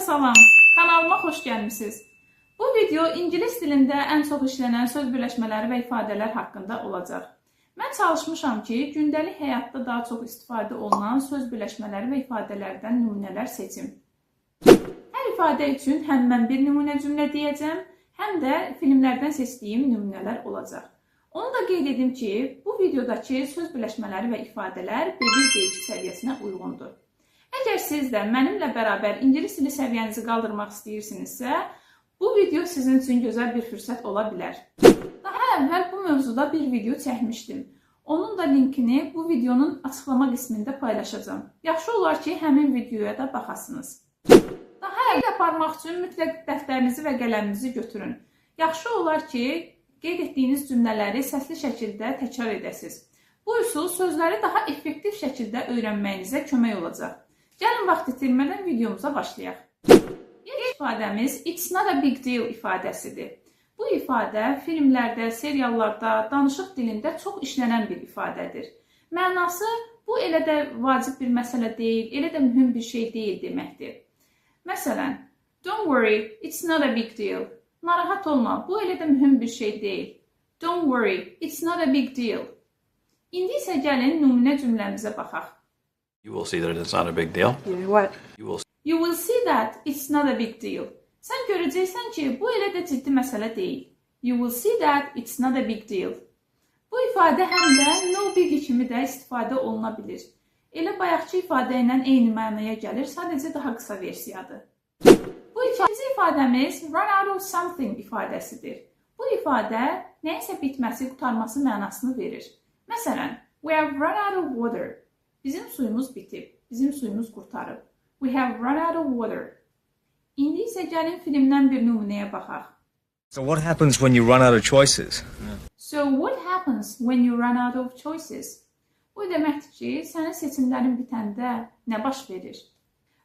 salam, kanalıma xoş gəlmisiniz. Bu video ingilis dilində ən çox işlənən söz birləşmələri və ifadələr haqqında olacaq. Mən çalışmışam ki, gündəlik həyatda daha çox istifadə olunan söz birləşmələri və ifadələrdən nümunələr seçim. Hər ifadə üçün həm mən bir nümunə cümlə deyəcəm, həm də filmlərdən seçdiyim nümunələr olacaq. Onu da qeyd edim ki, bu videodakı söz birləşmələri və ifadələr B1 B2 səviyyəsinə uyğundur. Əgər siz də mənimlə bərabər ingilis dili səviyyənizi qaldırmaq istəyirsinizsə, bu video sizin üçün gözəl bir fürsət ola bilər. Daha əvvəl bu mövzuda bir video çəkmişdim. Onun da linkini bu videonun açıqlama qismində paylaşacağım. Yaxşı olar ki, həmin videoya da baxasınız. Daha əvvəl aparmaq üçün mütləq dəftərinizi və qələminizi götürün. Yaxşı olar ki, qeyd etdiyiniz cümlələri səsli şəkildə təkrar edəsiniz. Bu üsul sözləri daha effektiv şəkildə öyrənməyinizə kömək olacaq. Gəlin vaxt itirmədən videomuza başlayaq. İlk ifadəmiz It's not a big deal ifadəsidir. Bu ifadə filmlərdə, seriallarda, danışıq dilində çox işlənən bir ifadədir. Mənası bu elə də vacib bir məsələ deyil, elə də mühüm bir şey deyil deməkdir. Məsələn, Don't worry, it's not a big deal. Narahat olma, bu elə də mühüm bir şey deyil. Don't worry, it's not a big deal. İndi isə gəlin nümunə cümləmizə baxaq. You will see that it's not a big deal. What? You will see that it's not a big deal. Sən görəcəksən ki, bu elə də ciddi məsələ deyil. You will see that it's not a big deal. Bu ifadə həm də no big kimi də istifadə oluna bilir. Elə bayaqçı ifadə ilə eyni mənaya gəlir, sadəcə daha qısa versiyadır. Bu ikinci ifadəmiz run out of something ifadəsidir. Bu ifadə nəyisə bitməsi, qurtarması mənasını verir. Məsələn, we have run out of water. Bizim suyumuz bitib, bizim suyumuz qurtarıb. We have run out of water. İndi isə gəlin filmdən bir nümunəyə baxaq. So what happens when you run out of choices? So what happens when you run out of choices? Bu deməkdir ki, sənin seçimlərin bitəndə nə baş verir?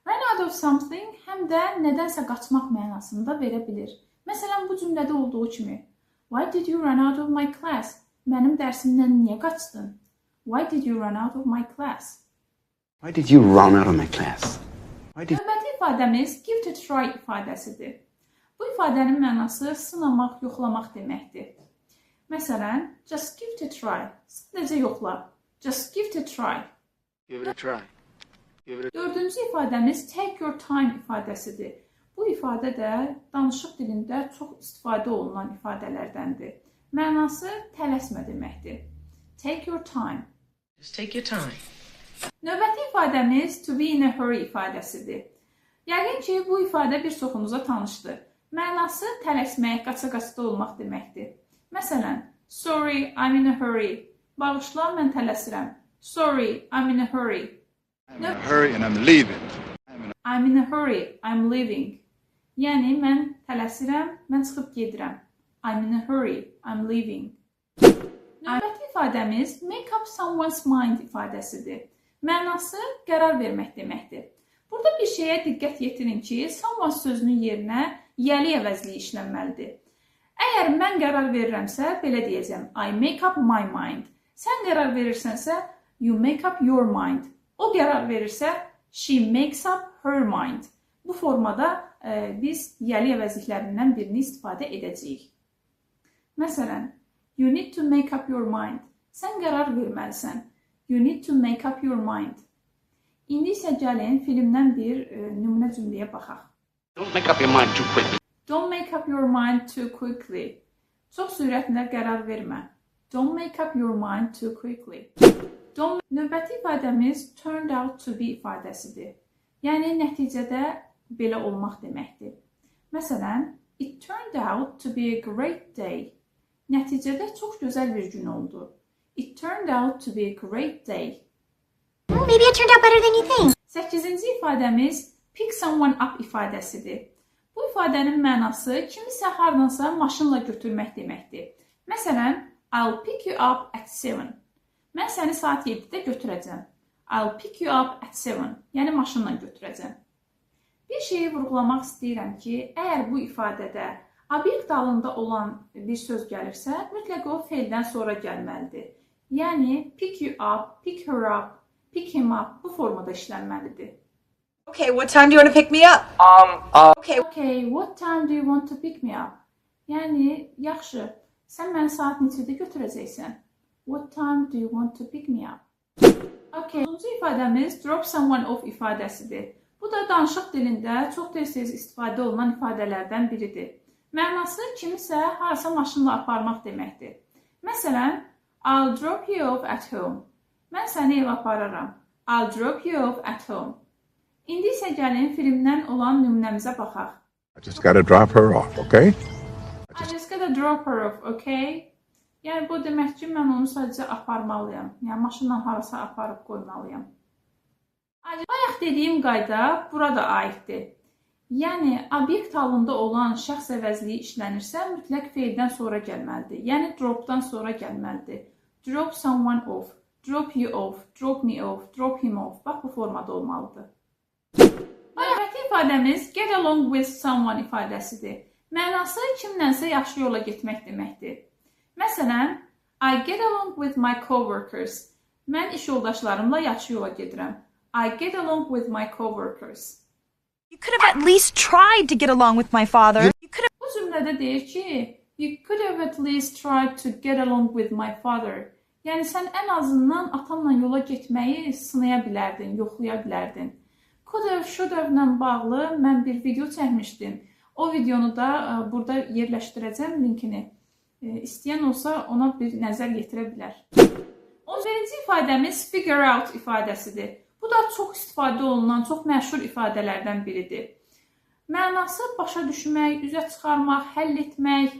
Run out of something həm də nədənsə qaçmaq mənasını da verə bilir. Məsələn, bu cümlədə olduğu kimi. Why did you run out of my class? Mənim dərsimdən niyə qaçdın? Why did you run out of my class? Why did you run out of my class? Növbəti ifadəmiz give to try ifadəsidir. Bu ifadənin mənası sınamaq, yoxlamaq deməkdir. Məsələn, just give to try. Sadəcə yoxla. Just give to try. Give it a try. Dördüncü ifadəmiz take your time ifadəsidir. Bu ifadə də danışıq dilində çox istifadə olunan ifadələrdəndir. Mənası tələsmə deməkdir. Take your time. Just take your time. Növbəti ifadəmiz to be in a hurry ifadəsidir. Yəqin ki, bu ifadə bir çoxunuza tanışdır. Mənası tələsmək, qaça-qaçda olmaq deməkdir. Məsələn, sorry, I'm in a hurry. Bağışla, mən tələsirəm. Sorry, I'm in a hurry. I'm in a hurry and I'm leaving. I'm in a hurry, I'm leaving. Yəni, mən tələsirəm, mən çıxıb gedirəm. I'm in a hurry, I'm leaving. Növbəti ifadəmiz make up someone's mind ifadəsidir. Mənası qərar vermək deməkdir. Burada bir şeyə diqqət yetirin ki, someone sözünün yerinə yəli əvəzli işlənməlidir. Əgər mən qərar verirəmsə, belə deyəcəm. I make up my mind. Sən qərar verirsənsə, you make up your mind. O qərar verirsə, she makes up her mind. Bu formada biz yəli əvəzliklərindən birini istifadə edəcəyik. Məsələn, you need to make up your mind. Sən qərar verməlisən. You need to make up your mind. İndi isə gəlin filmdən bir nümunə cümləyə baxaq. Don't make up your mind too quickly. Don't make up your mind too quickly. Çox sürətlə qərar vermə. Don't make up your mind too quickly. Növbəti ifadəmiz turned out to be ifadəsidir. Yəni, nəticədə belə olmaq deməkdir. Məsələn, it turned out to be a great day. Nəticədə çox gözəl bir gün oldu. It turned out to be a great day. Well, maybe it turned out better than you think. 8-ci ifadəmiz pick someone up ifadəsidir. Bu ifadənin mənası kimisə hardansa maşınla götürmək deməkdir. Məsələn, I'll pick you up at 7. Mən səni saat 7-də götürəcəm. I'll pick you up at 7. Yəni maşınla götürəcəm. Bir şeyi vurğulamaq istəyirəm ki, əgər bu ifadədə obyekt dalında olan bir söz gəlirsə, mütləq o feildən sonra gəlməlidir. Yəni, pick you up, pick her up, pick him up bu formada işlənməlidir. Okay, what time do you want to pick me up? Okay. Okay, what time do you want to pick me up? Yəni, yaxşı, sən məni saat neçədə götürəcəksən? What time do you want to pick me up? Okay, sonuncu ifadəmiz drop someone off ifadəsidir. Bu da danışıq dilində çox tez-tez istifadə olunan ifadələrdən biridir. Mənası kimisə harasa maşınla aparmaq deməkdir. Məsələn, I'll drop you off at home. Mən səni evə apararam. I'll drop you off at home. İndi isə gəlin filmdən olan nümunəmizə baxaq. I just gotta drop her off, okay? I just gotta drop her off, okay? Yəni, bu demək ki, mən onu sadəcə aparmalıyam. Yəni, maşınla harasa aparıb qoymalıyam. Bayaq dediyim qayda burada aiddir. Yəni, obyekt halında olan şəxs əvəzliyi işlənirsə, mütləq feildən sonra gəlməlidir. Yəni, dropdan sonra gəlməlidir. Drop someone off, drop you off, drop me off, drop him off. Bax, bu formada olmalıdır. Bayaqki ifadəmiz get along with someone ifadəsidir. Mənası kimlənsə yaxşı yola getmək deməkdir. Məsələn, I get along with my coworkers. Mən iş yoldaşlarımla yaxşı yola gedirəm. I get along with my coworkers. You could have at least tried to get along with my father. Bu cümlədə deyir ki, you could have at least tried to get along with my father. Yəni, sən ən azından atamla yola getməyi sınaya bilərdin, yoxlaya bilərdin. Could have, should have-la bağlı mən bir video çəkmişdim. O videonu da burada yerləşdirəcəm linkini. İstəyən olsa ona bir nəzər yetirə bilər. 11-ci ifadəmiz figure out ifadəsidir. Bu da çox istifadə olunan, çox məşhur ifadələrdən biridir. Mənası başa düşmək, üzə çıxarmaq, həll etmək,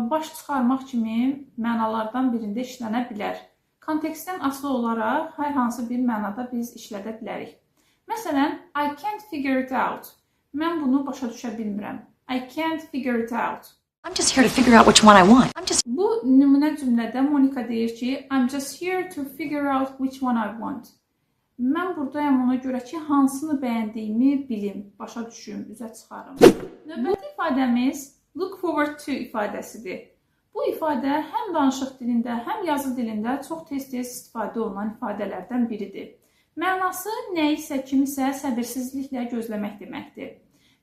baş çıxarmaq kimi mənalardan birində işlənə bilər. Kontekstdən asılı olaraq hər hansı bir mənada biz işlədə bilərik. Məsələn, I can't figure it out. Mən bunu başa düşə bilmirəm. I can't figure it out. I'm just here to figure out which one I want. Bu nümunə cümlədə Monika deyir ki, I'm just here to figure out which one I want. Mən buradayam ona görə ki, hansını bəyəndiyimi bilim, başa düşüm, üzə çıxarım. Növbəti ifadəmiz look forward to ifadəsidir. Bu ifadə həm danışıq dilində, həm yazı dilində çox tez-tez istifadə olunan ifadələrdən biridir. Mənası nəyisə, kimisə səbirsizliklə gözləmək deməkdir.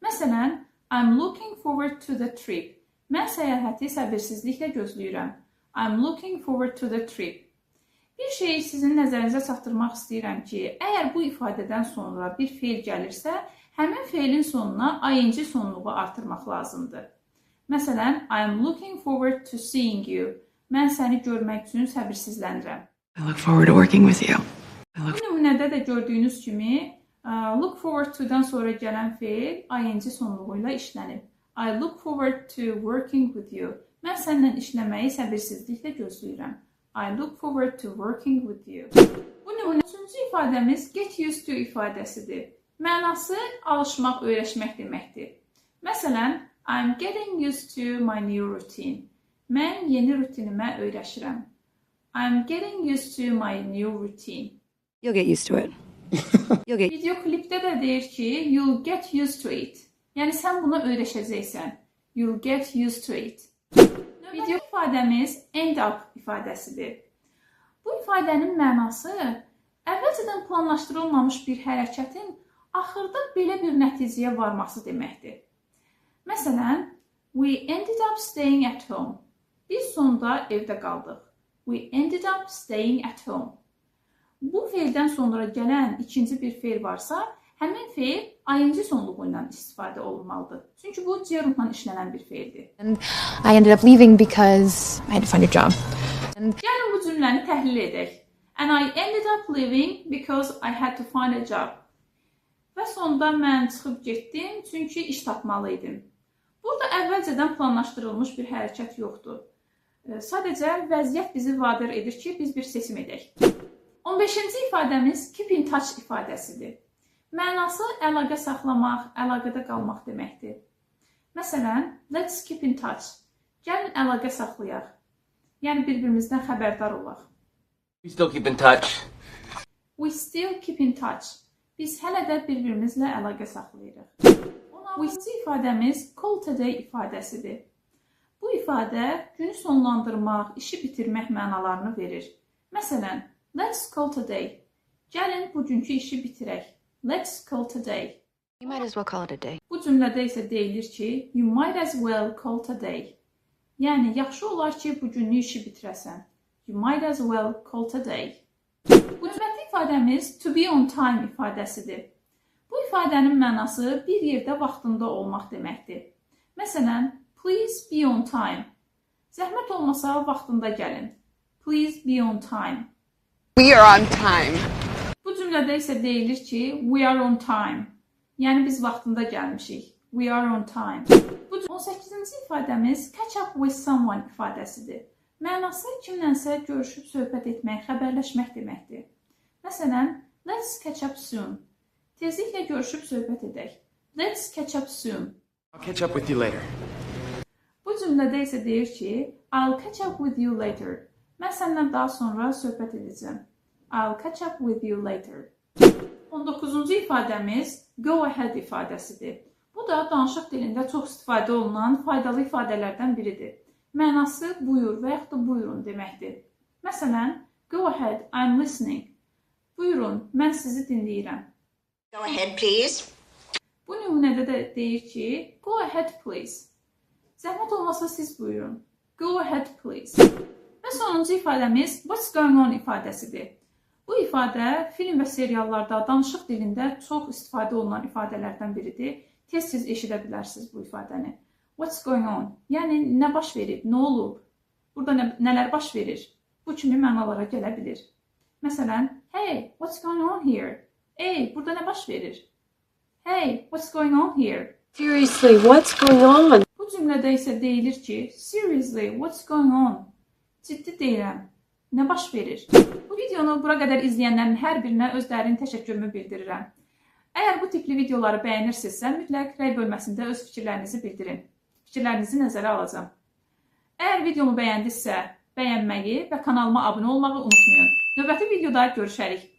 Məsələn, I'm looking forward to the trip. Mən səyahəti səbirsizliklə gözləyirəm. I'm looking forward to the trip. Bir şeyi sizin nəzərinizə çatdırmaq istəyirəm ki, əgər bu ifadədən sonra bir feil gəlirsə, həmin feilin sonuna ing sonluğu artırmaq lazımdır. Məsələn, I'm looking forward to seeing you. Mən səni görmək üçün səbirsizlənirəm. I look forward to working with you. Bu nümunədə də gördüyünüz kimi, look forward to-dan sonra gələn feil ing sonluğu ilə işlənib. I look forward to working with you. Mən səninlə işləməyi səbirsizliklə gözləyirəm. I look forward to working with you. Bu nümunə üçüncü ifadəmiz get used to ifadəsidir. Mənası alışmaq, öyrəşmək deməkdir. Məsələn, I'm getting used to my new routine. Mən yeni rutinimə öyrəşirəm. I'm getting used to my new routine. You'll get used to it. Video klipdə də deyir ki, you'll get used to it. Yəni, sən buna öyrəşəcəksən. You'll get used to it. Video ifadəmiz end up ifadəsidir. Bu ifadənin mənası əvvəlcədən planlaşdırılmamış bir hərəkətin axırda belə bir nəticəyə varması deməkdir. Məsələn, we ended up staying at home. Biz sonda evdə qaldıq. We ended up staying at home. Bu feildən sonra gələn ikinci bir feil varsa, həmin feil ing sonluğu ilə istifadə olunmalıdır. Çünki bu gerundla işlənən bir feildir. I ended up leaving because I had to find a job. Gəlin bu cümləni təhlil edək. And I ended up leaving because I had to find a job. Və sonda mən çıxıb getdim çünki iş tapmalı idim. Burada əvvəlcədən planlaşdırılmış bir hərəkət yoxdur. Sadəcə vəziyyət bizi vadar edir ki, biz bir seçim edək. 15-ci ifadəmiz keep in touch ifadəsidir. Mənası əlaqə saxlamaq, əlaqədə qalmaq deməkdir. Məsələn, let's keep in touch. Gəlin əlaqə saxlayaq. Yəni bir-birimizdən xəbərdar olaq. We still keep in touch. We still keep in touch. Biz hələ də bir-birimizlə əlaqə saxlayırıq. 16-cı ifadəmiz call today ifadəsidir. Bu ifadə günü sonlandırmaq, işi bitirmək mənalarını verir. Məsələn, let's call today. Gəlin bugünkü işi bitirək. let's call today. You might as well call it a day. Bu cümlədə isə deyilir ki, you might as well call today. Yəni, yaxşı olar ki, bugünlük işi bitirəsən. You might as well call today. Bu cümlədə ifadəmiz to be on time ifadəsidir. Bu ifadənin mənası bir yerdə vaxtında olmaq deməkdir. Məsələn, please be on time. Zəhmət olmasa vaxtında gəlin. Please be on time. We are on time. Bu cümlədə isə deyilir ki, we are on time. Yəni biz vaxtında gəlmişik. We are on time. Bu 18-ci ifadəmiz catch up with someone ifadəsidir. Mənası kimlənsə görüşüb söhbət etmək, xəbərləşmək deməkdir. Məsələn, let's catch up soon. Tezliklə görüşüb söhbət edək. Let's catch up soon. I'll catch up with you later. Bu cümlədə isə deyir ki, I'll catch up with you later. Mən səndən daha sonra söhbət edəcəm. I'll catch up with you later. 19-cu ifadəmiz go ahead ifadəsidir. Bu da danışıq dilində çox istifadə olunan faydalı ifadələrdən biridir. Mənası buyur və yaxud da buyurun deməkdir. Məsələn, go ahead, I'm listening. Buyurun, mən sizi dinləyirəm. Go ahead, please. Bu nümunədə də deyir ki, go ahead please. Zəhmət olmasa siz buyurun. Go ahead please. Və sonuncu ifadəmiz what's going on ifadəsidir. Bu ifadə film və seriallarda danışıq dilində çox istifadə olunan ifadələrdən biridir. Tez-tez eşidə bilərsiniz bu ifadəni. What's going on? Yəni, nə baş verib, nə olub? Burada nələr baş verir? Bu kimi mənalara gələ bilir. Məsələn, hey, what's going on here? Ey, burada nə baş verir? Hey, what's going on here? Seriously, what's going on? Bu cümlədə isə deyilir ki, seriously, what's going on? Ciddi deyirəm, nə baş verir? Bu videonu bura qədər izləyənlərin hər birinə öz dərin təşəkkürümü bildirirəm. Əgər bu tipli videoları bəyənirsinizsə, mütləq rəy bölməsində öz fikirlərinizi bildirin. Fikirlərinizi nəzərə alacağım. Əgər videomu bəyəndinizsə, bəyənməyi və kanalıma abunə olmağı unutmayın. Növbəti videoda görüşərik.